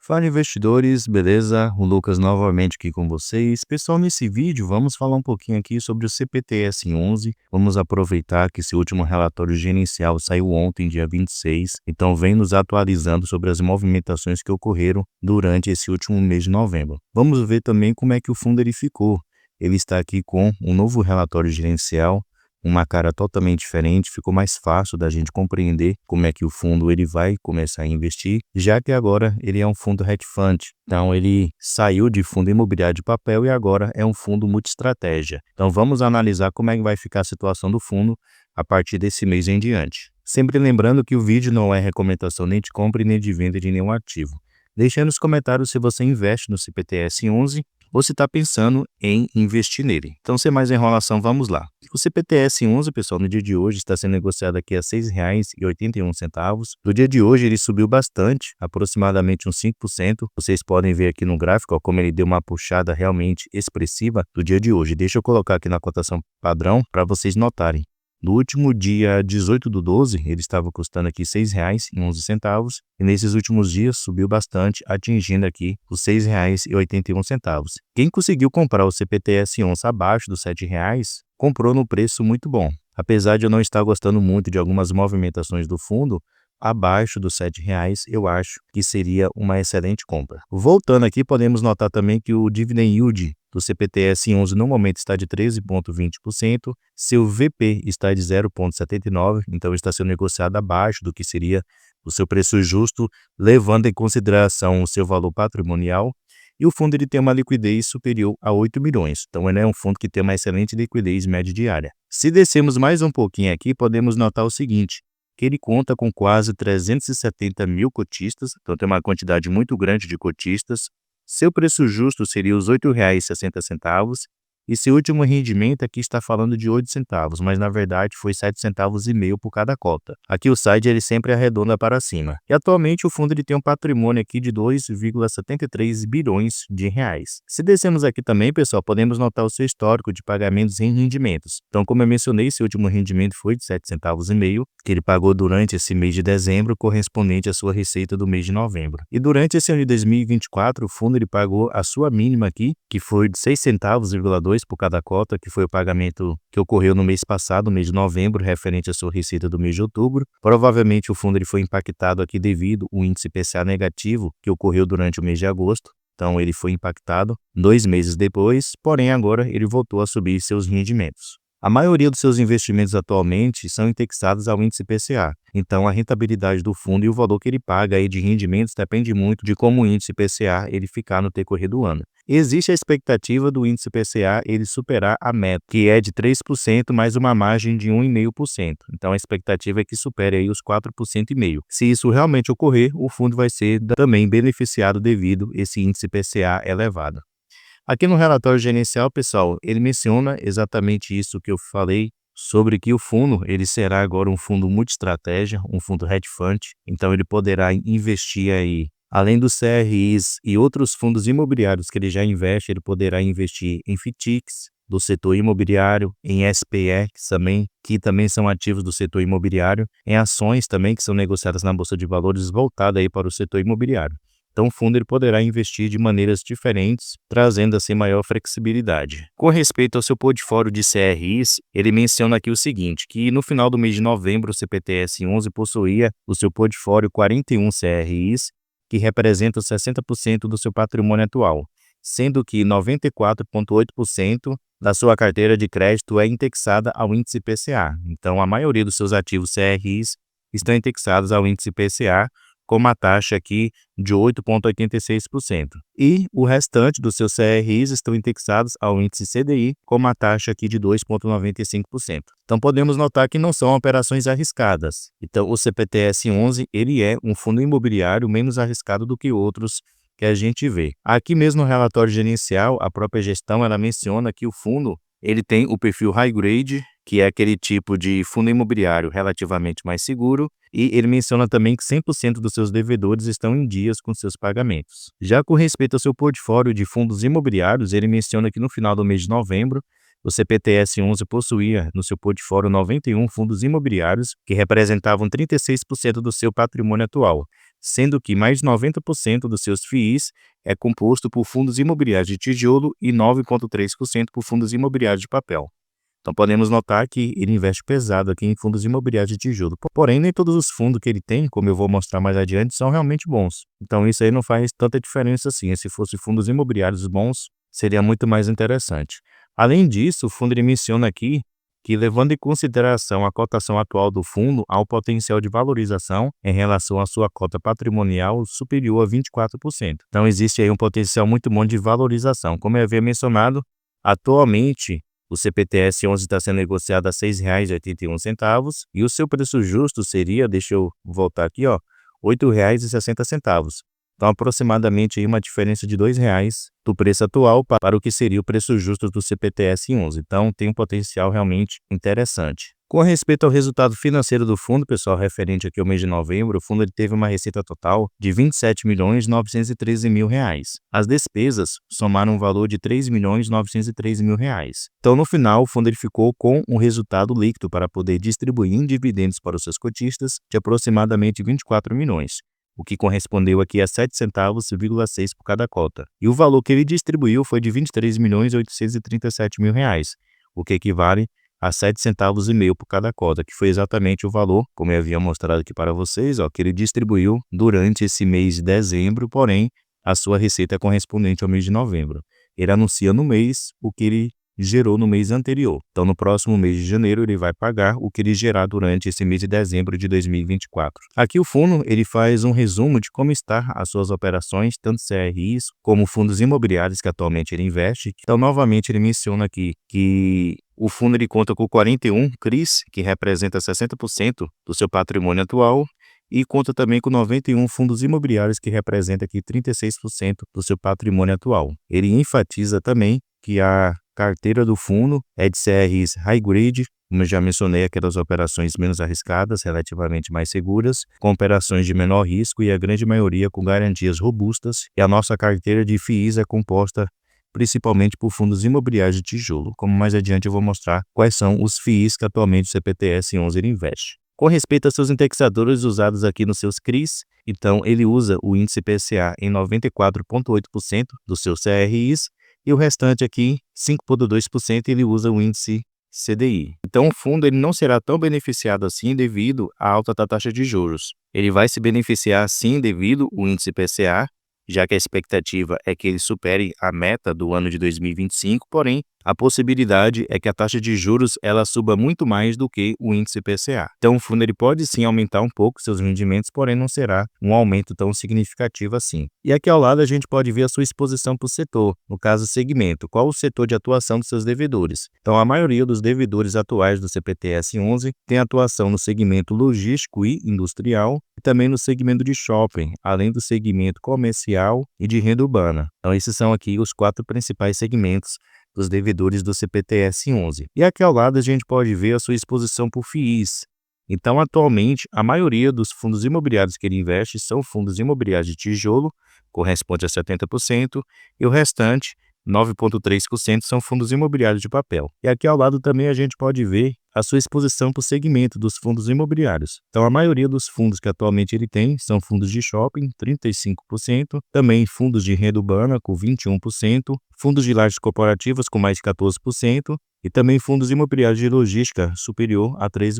Fala investidores, beleza? O Lucas novamente aqui com vocês. Pessoal, nesse vídeo vamos falar um pouquinho aqui sobre o CPTS-11. Vamos aproveitar que esse último relatório gerencial saiu ontem, dia 26. Então vem nos atualizando sobre as movimentações que ocorreram durante esse último mês de novembro. Vamos ver também como é que o fundo ele ficou. Ele está aqui com um novo relatório gerencial, uma cara totalmente diferente, ficou mais fácil da gente compreender como é que o fundo ele vai começar a investir, já que agora ele é um fundo hedge fund. Então ele saiu de fundo imobiliário de papel e agora é um fundo multiestratégia. Então vamos analisar como é que vai ficar a situação do fundo a partir desse mês em diante. Sempre lembrando que o vídeo não é recomendação nem de compra e nem de venda de nenhum ativo. Deixe aí nos comentários se você investe no CPTS-11 ou se está pensando em investir nele. Então, sem mais enrolação, vamos lá. O CPTS-11, pessoal, no dia de hoje está sendo negociado aqui a R$ 6,81. No dia de hoje ele subiu bastante, aproximadamente uns 5%. Vocês podem ver aqui no gráfico como ele deu uma puxada realmente expressiva do dia de hoje. Deixa eu colocar aqui na cotação padrão para vocês notarem. No último dia 18/12, ele estava custando aqui R$ 6,11 e nesses últimos dias subiu bastante, atingindo aqui os R$ 6,81. Quem conseguiu comprar o CPTS-11 abaixo dos R$ 7, comprou no preço muito bom. Apesar de eu não estar gostando muito de algumas movimentações do fundo, abaixo dos R$ 7 eu acho que seria uma excelente compra. Voltando aqui, podemos notar também que o dividend yield do CPTS-11 no momento está de 13,20%, seu VP está de 0,79%, então está sendo negociado abaixo do que seria o seu preço justo, levando em consideração o seu valor patrimonial, e o fundo ele tem uma liquidez superior a 8 milhões, então ele é um fundo que tem uma excelente liquidez média diária. Se descermos mais um pouquinho aqui, podemos notar o seguinte, que ele conta com quase 370 mil cotistas, então tem uma quantidade muito grande de cotistas. Seu preço justo seria os R$ 8,60 e seu último rendimento aqui está falando de 8 centavos, mas na verdade foi 7,5 centavos por cada cota. Aqui o site ele sempre arredonda para cima. E atualmente o fundo ele tem um patrimônio aqui de 2,73 bilhões de reais. Se descemos aqui também, pessoal, podemos notar o seu histórico de pagamentos em rendimentos. Então, como eu mencionei, seu último rendimento foi de 7,5 centavos, que ele pagou durante esse mês de dezembro, correspondente à sua receita do mês de novembro. E durante esse ano de 2024, o fundo ele pagou a sua mínima aqui, que foi de 6,2 centavos por cada cota, que foi o pagamento que ocorreu no mês passado, mês de novembro, referente à sua receita do mês de outubro. Provavelmente o fundo ele foi impactado aqui devido ao índice IPCA negativo que ocorreu durante o mês de agosto. Então ele foi impactado 2 meses depois, porém agora ele voltou a subir seus rendimentos. A maioria dos seus investimentos atualmente são indexados ao índice IPCA, então a rentabilidade do fundo e o valor que ele paga aí de rendimentos depende muito de como o índice IPCA ele ficar no decorrer do ano. Existe a expectativa do índice IPCA ele superar a meta, que é de 3% mais uma margem de 1,5%. Então a expectativa é que supere aí os 4,5%. Se isso realmente ocorrer, o fundo vai ser também beneficiado devido a esse índice IPCA elevado. Aqui no relatório gerencial, pessoal, ele menciona exatamente isso que eu falei sobre que o fundo ele será agora um fundo multiestratégia, um fundo hedge fund, então ele poderá investir aí, além dos CRIs e outros fundos imobiliários que ele já investe, ele poderá investir em FITICs do setor imobiliário, em SPX também, que também são ativos do setor imobiliário, em ações também que são negociadas na Bolsa de Valores voltada aí para o setor imobiliário. Então o fundo ele poderá investir de maneiras diferentes, trazendo assim maior flexibilidade. Com respeito ao seu portfólio de CRIs, ele menciona aqui o seguinte, que no final do mês de novembro o CPTS-11 possuía o seu portfólio 41 CRIs, que representam 60% do seu patrimônio atual, sendo que 94,8% da sua carteira de crédito é indexada ao índice IPCA. Então a maioria dos seus ativos CRIs estão indexados ao índice IPCA, com uma taxa aqui de 8,86%. E o restante dos seus CRIs estão indexados ao índice CDI, com uma taxa aqui de 2,95%. Então podemos notar que não são operações arriscadas. Então o CPTS-11 ele é um fundo imobiliário menos arriscado do que outros que a gente vê. Aqui mesmo no relatório gerencial, a própria gestão ela menciona que o fundo ele tem o perfil high grade, que é aquele tipo de fundo imobiliário relativamente mais seguro, e ele menciona também que 100% dos seus devedores estão em dias com seus pagamentos. Já com respeito ao seu portfólio de fundos imobiliários, ele menciona que no final do mês de novembro, o CPTS11 possuía no seu portfólio 91 fundos imobiliários que representavam 36% do seu patrimônio atual, sendo que mais 90% dos seus FIIs é composto por fundos imobiliários de tijolo e 9,3% por fundos imobiliários de papel. Então podemos notar que ele investe pesado aqui em fundos imobiliários de tijolo. Porém, nem todos os fundos que ele tem, como eu vou mostrar mais adiante, são realmente bons. Então isso aí não faz tanta diferença assim. Se fosse fundos imobiliários bons, seria muito mais interessante. Além disso, o fundo ele menciona aqui que, levando em consideração a cotação atual do fundo, há um potencial de valorização em relação à sua cota patrimonial superior a 24%. Então existe aí um potencial muito bom de valorização. Como eu havia mencionado, atualmente o CPTS11 está sendo negociado a R$ 6,81 e o seu preço justo seria, deixa eu voltar aqui, R$ 8,60. Então, aproximadamente aí uma diferença de R$ 2,00 do preço atual para o que seria o preço justo do CPTS11. Então, tem um potencial realmente interessante. Com respeito ao resultado financeiro do fundo, pessoal, referente aqui ao mês de novembro, o fundo ele teve uma receita total de R$ 27.913.000. As despesas somaram um valor de R$ 3.913.000. Então, no final, o fundo ele ficou com um resultado líquido para poder distribuir em dividendos para os seus cotistas de aproximadamente 24 milhões. O que correspondeu aqui a 7 centavos, 6 por cada cota. E o valor que ele distribuiu foi de R$ 23.837.000, o que equivale a 7 centavos e meio por cada cota, que foi exatamente o valor, como eu havia mostrado aqui para vocês, que ele distribuiu durante esse mês de dezembro, porém, a sua receita é correspondente ao mês de novembro. Ele anuncia no mês o que ele gerou no mês anterior. Então, no próximo mês de janeiro, ele vai pagar o que ele gerar durante esse mês de dezembro de 2024. Aqui o fundo ele faz um resumo de como está as suas operações, tanto CRIs como fundos imobiliários que atualmente ele investe. Então, novamente, ele menciona aqui que o fundo ele conta com 41 CRIs, que representa 60% do seu patrimônio atual, e conta também com 91 fundos imobiliários, que representa aqui 36% do seu patrimônio atual. Ele enfatiza também que a carteira do fundo é de CRIs high grade, como eu já mencionei, aquelas operações menos arriscadas, relativamente mais seguras, com operações de menor risco e a grande maioria com garantias robustas. E a nossa carteira de FIIs é composta principalmente por fundos imobiliários de tijolo, como mais adiante eu vou mostrar quais são os FIIs que atualmente o CPTS11 ele investe. Com respeito aos seus indexadores usados aqui nos seus CRIs, então ele usa o índice IPCA em 94,8% dos seus CRIs e o restante aqui, 5,2%, ele usa o índice CDI. Então o fundo ele não será tão beneficiado assim devido à alta da taxa de juros. Ele vai se beneficiar sim devido ao índice IPCA, já que a expectativa é que ele supere a meta do ano de 2025, porém, a possibilidade é que a taxa de juros ela suba muito mais do que o índice IPCA. Então, o fundo ele pode sim aumentar um pouco seus rendimentos, porém não será um aumento tão significativo assim. E aqui ao lado a gente pode ver a sua exposição para o setor, no caso segmento, qual o setor de atuação dos seus devedores. Então, a maioria dos devedores atuais do CPTS11 tem atuação no segmento logístico e industrial e também no segmento de shopping, além do segmento comercial e de renda urbana. Então, esses são aqui os 4 principais segmentos dos devedores do CPTS11. E aqui ao lado a gente pode ver a sua exposição por FIIs. Então, atualmente, a maioria dos fundos imobiliários que ele investe são fundos imobiliários de tijolo, corresponde a 70%, e o restante, 9,3%, são fundos imobiliários de papel. E aqui ao lado também a gente pode ver a sua exposição para o segmento dos fundos imobiliários. Então, a maioria dos fundos que atualmente ele tem são fundos de shopping, 35%, também fundos de renda urbana, com 21%, fundos de lajes corporativas, com mais de 14%, e também fundos imobiliários de logística, superior a 13%.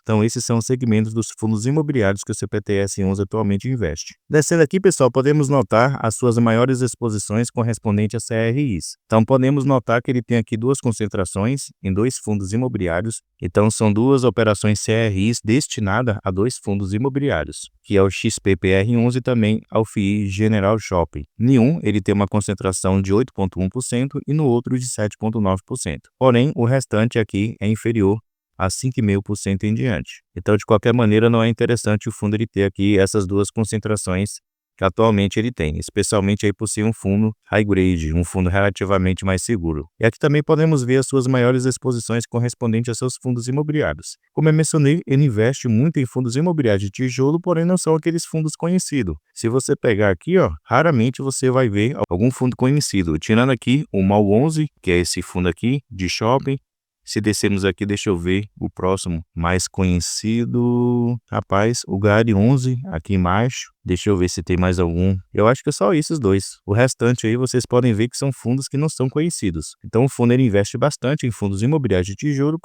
Então, esses são os segmentos dos fundos imobiliários que o CPTS11 atualmente investe. Descendo aqui, pessoal, podemos notar as suas maiores exposições correspondentes a CRIs. Então, podemos notar que ele tem aqui 2 concentrações em 2 fundos imobiliários. Então, são 2 operações CRIs destinadas a 2 fundos imobiliários, que é o XPPR11 e também ao FII General Shopping. Em um, ele tem uma concentração de 8,1% e no outro de 7,9%. Porém, o restante aqui é inferior a 5,5% em diante. Então, de qualquer maneira, não é interessante o fundo ele ter aqui essas 2 concentrações que atualmente ele tem, especialmente aí por ser um fundo high grade, um fundo relativamente mais seguro. E aqui também podemos ver as suas maiores exposições correspondentes a seus fundos imobiliários. Como eu mencionei, ele investe muito em fundos imobiliários de tijolo, porém não são aqueles fundos conhecidos. Se você pegar aqui, ó, raramente você vai ver algum fundo conhecido. Tirando aqui o MAL 11, que é esse fundo aqui de shopping. Se descermos aqui, deixa eu ver o próximo mais conhecido. Rapaz, o GARI 11 aqui embaixo. Deixa eu ver se tem mais algum. Eu acho que é só esses dois. O restante aí vocês podem ver que são fundos que não são conhecidos. Então o fundo ele investe bastante em fundos imobiliários de tijolo,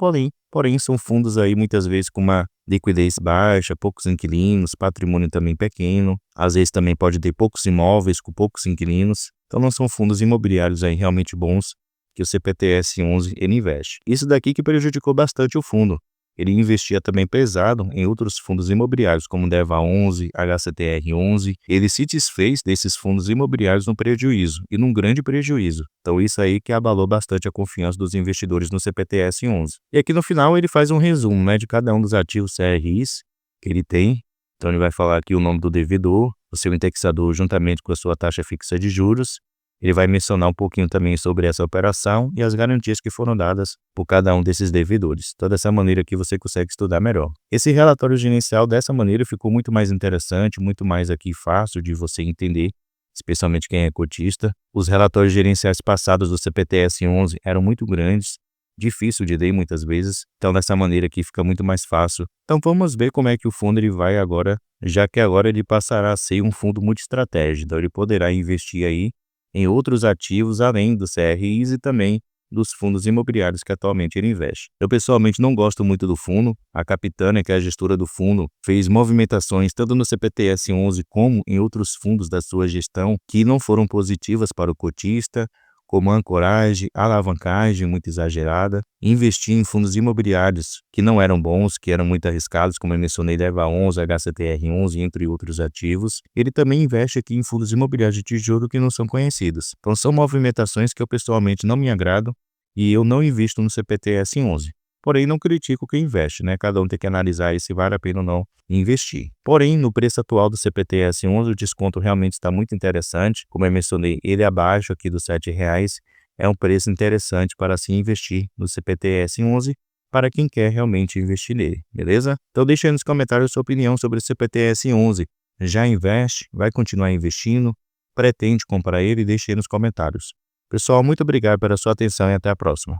porém são fundos aí muitas vezes com uma liquidez baixa, poucos inquilinos, patrimônio também pequeno. Às vezes também pode ter poucos imóveis com poucos inquilinos. Então não são fundos imobiliários aí realmente bons que o CPTS 11 ele investe. Isso daqui que prejudicou bastante o fundo. Ele investia também pesado em outros fundos imobiliários, como o DEVA 11, HCTR 11. Ele se desfez desses fundos imobiliários num prejuízo, e num grande prejuízo. Então isso aí que abalou bastante a confiança dos investidores no CPTS 11. E aqui no final ele faz um resumo, né, de cada um dos ativos CRIs que ele tem. Então ele vai falar aqui o nome do devedor, o seu indexador juntamente com a sua taxa fixa de juros. Ele vai mencionar um pouquinho também sobre essa operação e as garantias que foram dadas por cada um desses devedores. Então, dessa maneira aqui você consegue estudar melhor. Esse relatório gerencial, dessa maneira, ficou muito mais interessante, muito mais aqui fácil de você entender, especialmente quem é cotista. Os relatórios gerenciais passados do CPTS 11 eram muito grandes, difícil de ler muitas vezes. Então, dessa maneira aqui fica muito mais fácil. Então, vamos ver como é que o fundo ele vai agora, já que agora ele passará a ser um fundo multi-estratégia. Então, ele poderá investir aí em outros ativos além dos CRIs e também dos fundos imobiliários que atualmente ele investe. Eu pessoalmente não gosto muito do fundo. A Capitânia, que é a gestora do fundo, fez movimentações tanto no CPTS 11 como em outros fundos da sua gestão que não foram positivas para o cotista, como ancoragem, alavancagem muito exagerada, investir em fundos imobiliários que não eram bons, que eram muito arriscados, como eu mencionei, DEVA 11, HCTR 11, entre outros ativos. Ele também investe aqui em fundos imobiliários de tijolo que não são conhecidos. Então são movimentações que eu pessoalmente não me agrado e eu não invisto no CPTS 11. Porém, não critico quem investe, né? Cada um tem que analisar aí se vale a pena ou não investir. Porém, no preço atual do CPTS 11, o desconto realmente está muito interessante. Como eu mencionei, ele é abaixo aqui dos R$7. É um preço interessante para se investir no CPTS 11 para quem quer realmente investir nele, beleza? Então deixa aí nos comentários a sua opinião sobre o CPTS 11. Já investe? Vai continuar investindo? Pretende comprar ele? Deixa aí nos comentários. Pessoal, muito obrigado pela sua atenção e até a próxima.